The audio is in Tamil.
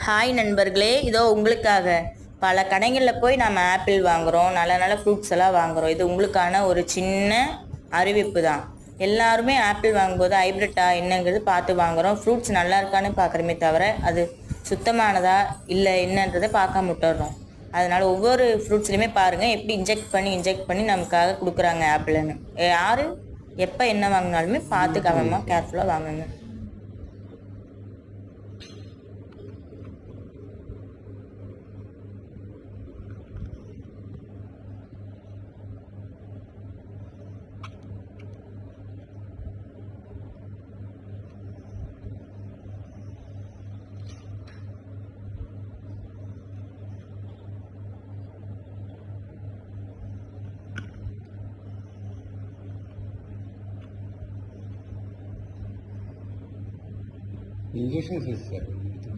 ஹாய் நண்பர்களே, இதோ உங்களுக்காக பல கடைகளில் போய் நம்ம ஆப்பிள் வாங்குகிறோம், நல்ல நல்ல ஃப்ரூட்ஸ் எல்லாம் வாங்குகிறோம். இது உங்களுக்கான ஒரு சின்ன அறிவிப்பு தான். எல்லாருமே ஆப்பிள் வாங்கும்போது ஹைப்ரிட்டா என்னங்கிறது பார்த்து வாங்குகிறோம். ஃப்ரூட்ஸ் நல்லா இருக்கான்னு பார்க்குறமே தவிர அது சுத்தமானதா இல்லை என்னன்றதை பார்க்காம விட்டுறோம். அதனால் ஒவ்வொரு ஃப்ரூட்ஸ்லையுமே பாருங்கள் எப்படி இன்ஜெக்ட் பண்ணி நமக்காக கொடுக்குறாங்க ஆப்பிள்னு. யார் எப்போ என்ன வாங்கினாலுமே பார்த்து கவனமாக கேர்ஃபுல்லாக வாங்குங்க. इंजेक्शन से